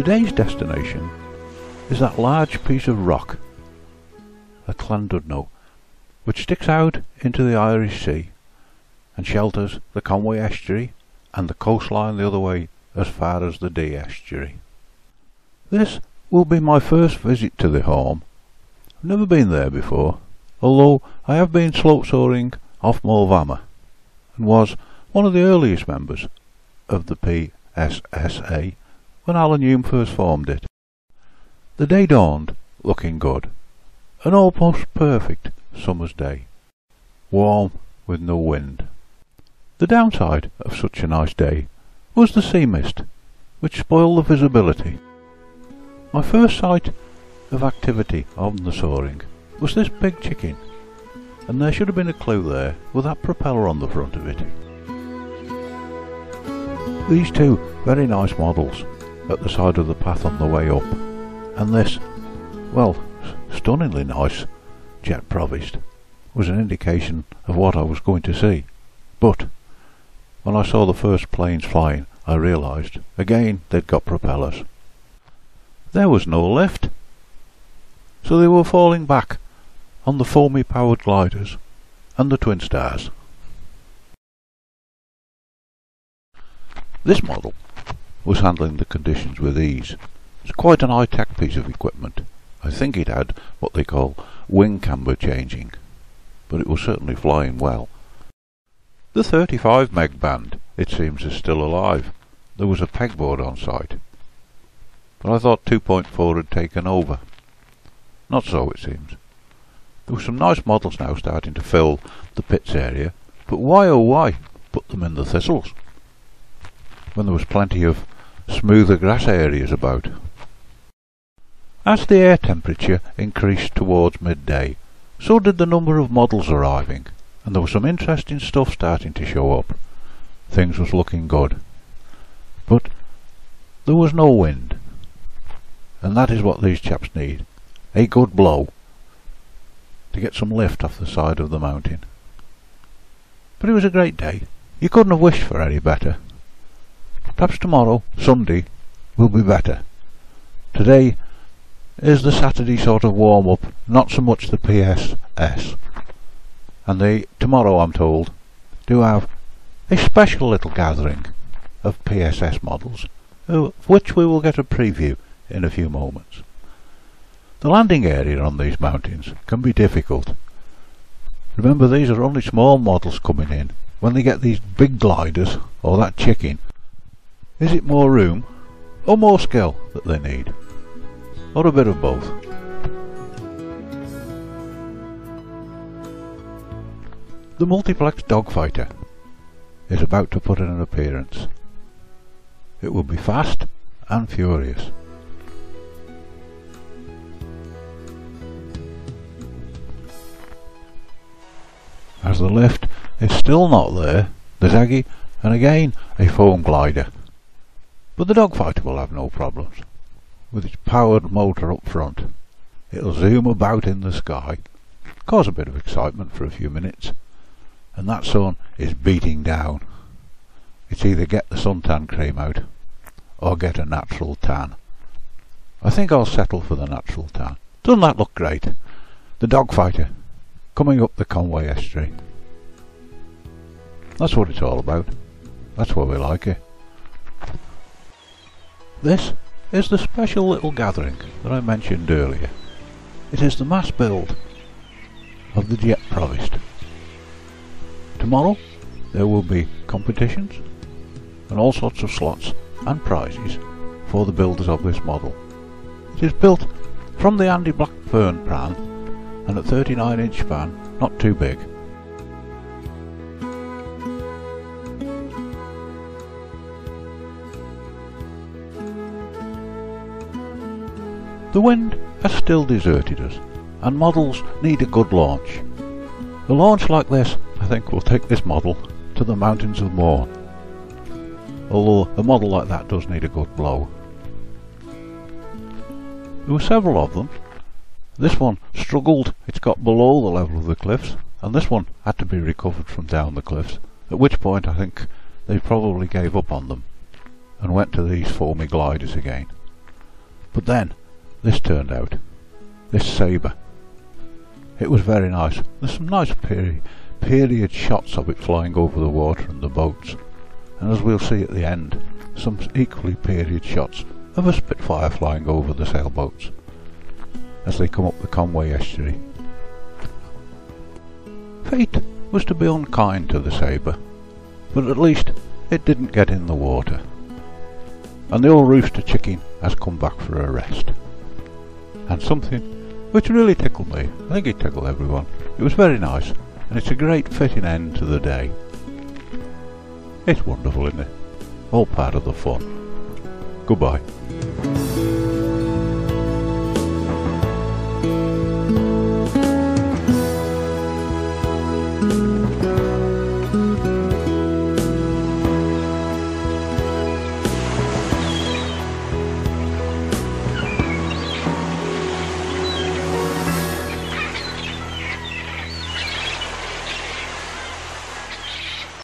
Today's destination is that large piece of rock, a Llandudno, which sticks out into the Irish Sea and shelters the Conway estuary and the coastline the other way as far as the Dee estuary. This will be my first visit to the Orme. I've never been there before, although I have been slope soaring off Mulvama and was one of the earliest members of the PSSA when Alan Hume first formed it. The day dawned looking good, an almost perfect summer's day, warm with no wind. The downside of such a nice day was the sea mist, which spoiled the visibility. My first sight of activity on the soaring was this big chicken, and there should have been a clue there with that propeller on the front of it. These two very nice models at the side of the path on the way up, and this, well, stunningly nice jet Provost, was an indication of what I was going to see. But when I saw the first planes flying, I realised again they'd got propellers. There was no lift, so they were falling back on the foamy powered gliders and the twin stars. This model was handling the conditions with ease. It's quite an high-tech piece of equipment. I think it had what they call wing camber changing, but it was certainly flying well. The 35 meg band, it seems, is still alive. There was a pegboard on site, but I thought 2.4 had taken over. Not so, it seems. There were some nice models now starting to fill the pits area, but why oh why put them in the thistles when there was plenty of smoother grass areas about? As the air temperature increased towards midday, so did the number of models arriving, and there was some interesting stuff starting to show up. Things was looking good. But there was no wind, and that is what these chaps need, a good blow, to get some lift off the side of the mountain. But it was a great day. You couldn't have wished for any better. Perhaps tomorrow, Sunday, will be better. Today is the Saturday sort of warm-up, not so much the PSS. And they, tomorrow I'm told, do have a special little gathering of PSS models, of which we will get a preview in a few moments. The landing area on these mountains can be difficult. Remember, these are only small models coming in. When they get these big gliders, or that chicken, is it more room or more skill that they need? Or a bit of both? The multiplex dogfighter is about to put in an appearance. It will be fast and furious. As the lift is still not there, there's Aggie and again a foam glider. But the dogfighter will have no problems. With its powered motor up front, it'll zoom about in the sky, cause a bit of excitement for a few minutes, and that sun is beating down. It's either get the suntan cream out or get a natural tan. I think I'll settle for the natural tan. Doesn't that look great? The dogfighter coming up the Conway estuary. That's what it's all about. That's why we like it. This is the special little gathering that I mentioned earlier. It is the mass build of the jet Provost. Tomorrow there will be competitions and all sorts of slots and prizes for the builders of this model. It is built from the Andy Blackburn plan and at 39-inch span, not too big. The wind has still deserted us, and models need a good launch. A launch like this, I think, will take this model to the mountains of Mourne, although a model like that does need a good blow. There were several of them. This one struggled, it's got below the level of the cliffs, and this one had to be recovered from down the cliffs, at which point I think they probably gave up on them and went to these foamy gliders again. But then, this turned out. This sabre. It was very nice. There's some nice period shots of it flying over the water and the boats. And as we'll see at the end, some equally period shots of a Spitfire flying over the sailboats as they come up the Conway estuary. Fate was to be unkind to the sabre, but at least it didn't get in the water. And the old rooster chicken has come back for a rest. And something which really tickled me, I think it tickled everyone, it was very nice, and it's a great fitting end to the day. It's wonderful, isn't it? All part of the fun. Goodbye.